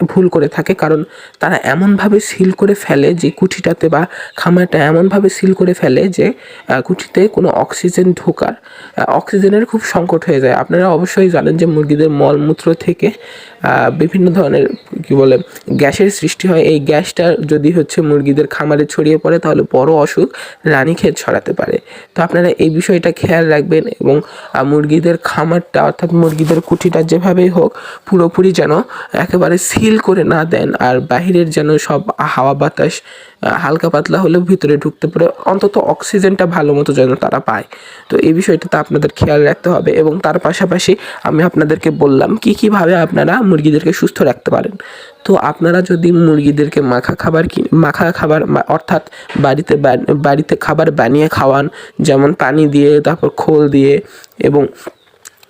ভুল করে থাকে, কারণ তারা এমনভাবে সিল করে ফেলে যে কুঠিটাতে বা খামারটা এমনভাবে সিল করে ফেলে যে কুঠিতে কোনো অক্সিজেনের খুব সংকট হয়ে যায়। আপনারা অবশ্যই জানেন যে মুরগিদের মলমূত্র থেকে বিভিন্ন ধরনের গ্যাসের সৃষ্টি হয়। এই গ্যাসটা যদি মুরগিদের খামারে ছড়িয়ে পড়ে তাহলে বড় অসুখ রানীক্ষেত ছড়াতে পারে। তো আপনারা এই বিষয়টা খেয়াল রাখবেন এবং মুরগিদের খামারটা অর্থাৎ মুরগিদের কুঠিটা যেভাবেই হোক পুরোপুরি যেন একেবারে সিল করে না দেন, আর বাহিরের যেন সব হাওয়া বাতাস হালকা পাতলা হলেও ভিতরে ঢুকতে পারে, অন্তত অক্সিজেনটা ভালো মতো যেন তারা পায়। তো এই বিষয়টাতে আপনাদের খেয়াল রাখতে হবে। এবং তার পাশাপাশি আমি আপনাদেরকে বললাম কীভাবে আপনারা মুরগিদেরকে সুস্থ রাখতে পারেন। তো আপনারা যদি মুরগিদেরকে মাখা খাবার অর্থাৎ বাড়িতে খাবার বানিয়ে খাওয়ান, যেমন পানি দিয়ে, তারপর খোল দিয়ে এবং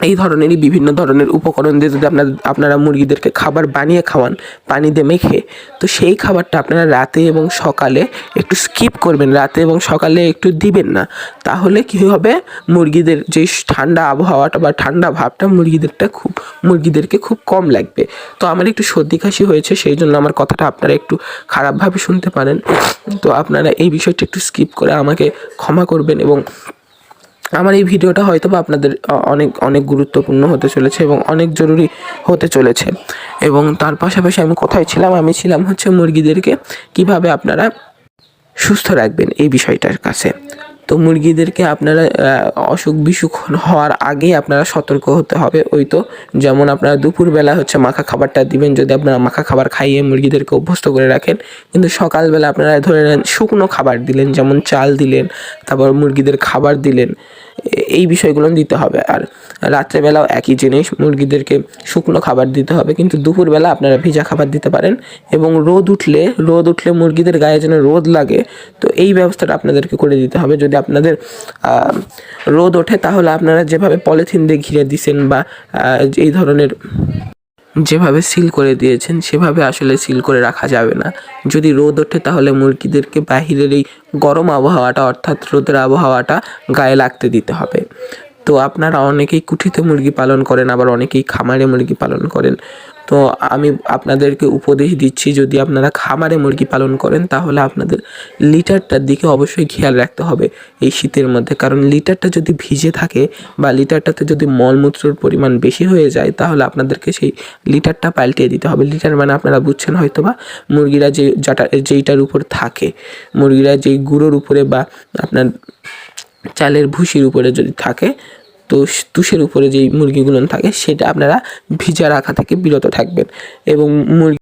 এই ধরনেরই বিভিন্ন ধরনের উপকরণ দিয়ে যদি আপনারা মুরগিদেরকে খাবার বানিয়ে খাওয়ান পানি দিয়ে মেখে, তো সেই খাবারটা আপনারা রাতে এবং সকালে একটু স্কিপ করবেন, রাতে এবং সকালে একটু দিবেন না। তাহলে কী হবে, মুরগিদের যে ঠান্ডা আবহাওয়াটা বা ঠান্ডা ভাবটা মুরগিদেরকে খুব কম লাগবে। তো আমার একটু সর্দি কাশি হয়েছে, সেই জন্য আমার কথাটা আপনারা একটু খারাপভাবে শুনতে পারেন। তো আপনারা এই বিষয়টা একটু স্কিপ করে আমাকে ক্ষমা করবেন। এবং আমার এই ভিডিওটা হয়তো বা আপনাদের অনেক অনেক গুরুত্বপূর্ণ হতে চলেছে এবং অনেক জরুরি হতে চলেছে। এবং তার পাশাপাশি আমি কোথায় ছিলাম, আমি ছিলাম মুরগিদেরকে কিভাবে আপনারা সুস্থ রাখবেন এই বিষয়টার কাছে। তো মুরগিদেরকে আপনারা অসুখ বিসুখ হওয়ার আগেই আপনারা সতর্ক হতে হবে। ওই তো যেমন আপনারা দুপুরবেলা মাখা খাবারটা দিবেন, যদি আপনারা মাখা খাবার খাইয়ে মুরগিদেরকে অভ্যস্ত করে রাখেন, কিন্তু সকালবেলা আপনারা ধরে নেন শুকনো খাবার দিলেন, যেমন চাল দিলেন, তারপর মুরগিদের খাবার দিলেন, এই বিষয়গুলো দিতে হবে। আর রাত্রেবেলাও একই জিনিস, মুরগিদেরকে শুকনো খাবার দিতে হবে, কিন্তু দুপুরবেলা আপনারা ভিজা খাবার দিতে পারেন। এবং রোদ উঠলে মুরগিদের গায়ে যেন রোদ লাগে, তো এই ব্যবস্থাটা আপনাদেরকে করে দিতে হবে। যদি আপনাদের রোদ ওঠে তাহলে আপনারা যেভাবে পলিথিন দিয়ে ঘিরে দিয়েছেন বা এই ধরনের যেভাবে সিল করে দিয়েছেন সেভাবে আসলে সিল করে রাখা যাবে না। যদি রোদ ওঠে তাহলে মুরগিদেরকে বাহিরের এই গরম আবহাওয়াটা অর্থাৎ রোদের আবহাওয়াটা গায়ে লাগতে দিতে হবে। তো আপনারা অনেকেই কুঠিতে মুরগি পালন করেন, আবার অনেকেই খামারে মুরগি পালন করেন। তো আমি আপনাদেরকে উপদেশ দিচ্ছি, যদি আপনারা খামারে মুরগি পালন করেন তাহলে আপনাদের লিটারটার দিকে অবশ্যই খেয়াল রাখতে হবে এই শীতের মধ্যে। কারণ লিটারটা যদি ভিজে থাকে বা লিটারটাতে যদি মলমূত্রের পরিমাণ বেশি হয়ে যায় তাহলে আপনাদেরকে সেই লিটারটা পাল্টিয়ে দিতে হবে। লিটার মানে আপনারা বুঝছেন হয়তো বা, মুরগিরা যেইটার উপর থাকে, মুরগিরা যেই গুঁড়োর উপরে বা আপনার চালের ভুসির উপরে যদি থাকে, তো তুষের উপরে যেই মুরগিগুলো থাকে সেটা আপনারা ভিজা রাখা থেকে বিরত থাকবেন। এবং মুরগি